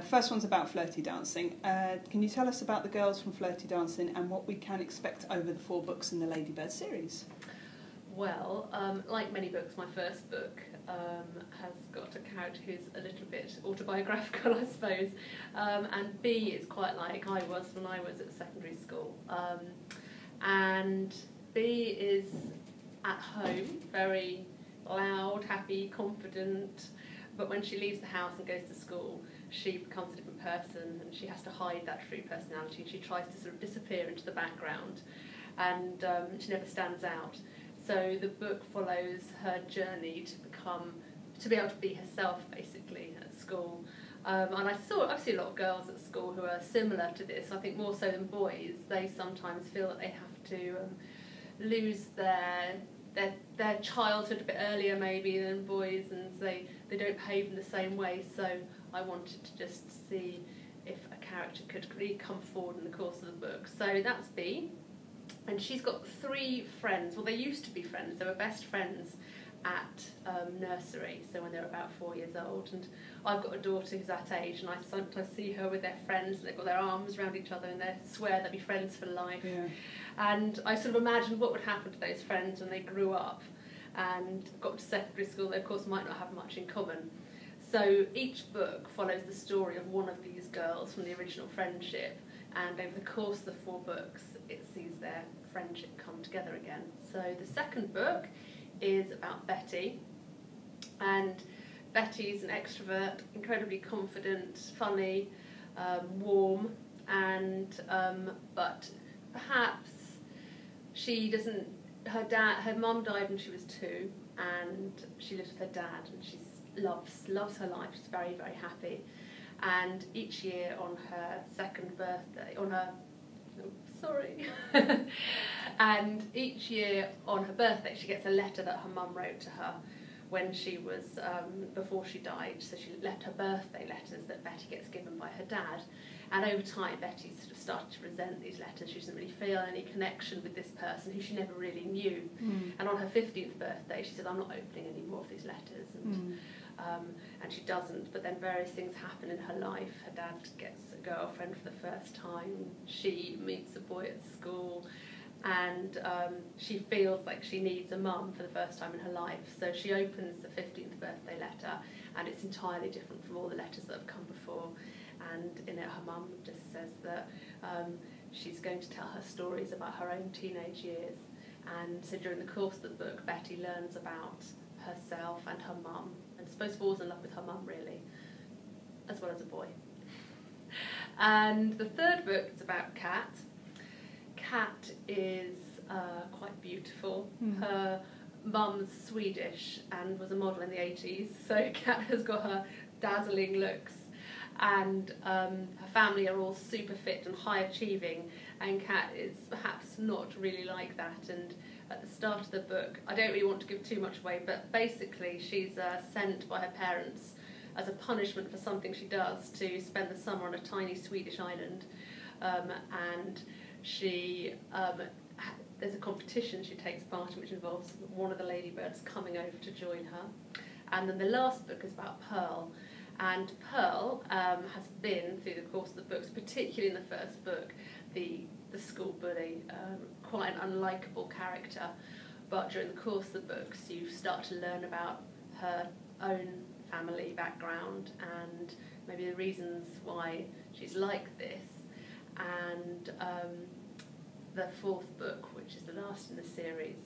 First one's about Flirty Dancing. Can you tell us about the girls from Flirty Dancing and what we can expect over the 4 books in the Ladybird series? Well, like many books, my first book has got a character who's a little bit autobiographical, I suppose, and B is quite like I was when I was at secondary school. And B is at home, very loud, happy, confident, but when she leaves the house and goes to school, she becomes a different person and she has to hide that true personality. She tries to sort of disappear into the background, and she never stands out. So the book follows her journey to be able to be herself, basically, at school. And I've seen a lot of girls at school who are similar to this. I think more so than boys. They sometimes feel that they have to lose their childhood a bit earlier, maybe, than boys, and they don't behave in the same way. So I wanted to just see if a character could really come forward in the course of the book. So that's B. And she's got 3 friends. Well, they used to be friends. They were best friends at nursery, so when they were about 4 years old. And I've got a daughter who's that age, and I sometimes see her with their friends, and they've got their arms around each other, and they swear they'll be friends for life. Yeah. And I sort of imagined what would happen to those friends when they grew up and got to secondary school. They, of course, might not have much in common. So each book follows the story of one of these girls from the original friendship, and over the course of the 4 books, it sees their friendship come together again. So the second book is about Betty, and Betty's an extrovert, incredibly confident, funny, warm, and but perhaps she doesn't. Her mum died when she was 2, and she lives with her dad, and she loves her life. She's very, very happy. And each year on her second birthday, and each year on her birthday she gets a letter that her mum wrote to her when she was, before she died. So she left her birthday letters that Betty gets given by her dad. And over time Betty sort of started to resent these letters. She doesn't really feel any connection with this person who she never really knew. And on her 15th birthday she said, I'm not opening any more of these letters. And she doesn't, but then various things happen in her life. Her dad gets a girlfriend for the first time, she meets a boy at school, and she feels like she needs a mum for the first time in her life. So she opens the 15th birthday letter, and it's entirely different from all the letters that have come before. And in it her mum just says that she's going to tell her stories about her own teenage years. And so during the course of the book, Betty learns about herself and her mum, and I suppose falls in love with her mum, really, as well as a boy. And the third book is about Kat. Kat is quite beautiful. Her mum's Swedish and was a model in the 80s, so Kat has got her dazzling looks, and her family are all super fit and high achieving, and Kat is perhaps not really like that. And at the start of the book, I don't really want to give too much away, but basically she's sent by her parents as a punishment for something she does to spend the summer on a tiny Swedish island, and she there's a competition she takes part in which involves one of the Ladybirds coming over to join her. And then the last book is about Pearl, and Pearl has been, through the course of the books, particularly in the first book, the school bully, quite an unlikable character, but during the course of the books you start to learn about her own family background and maybe the reasons why she's like this. And the 4th book, which is the last in the series,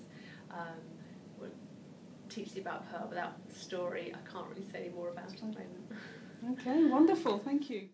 will teach you about Pearl. Without the story, I can't really say any more about it at the moment. Okay, wonderful, thank you.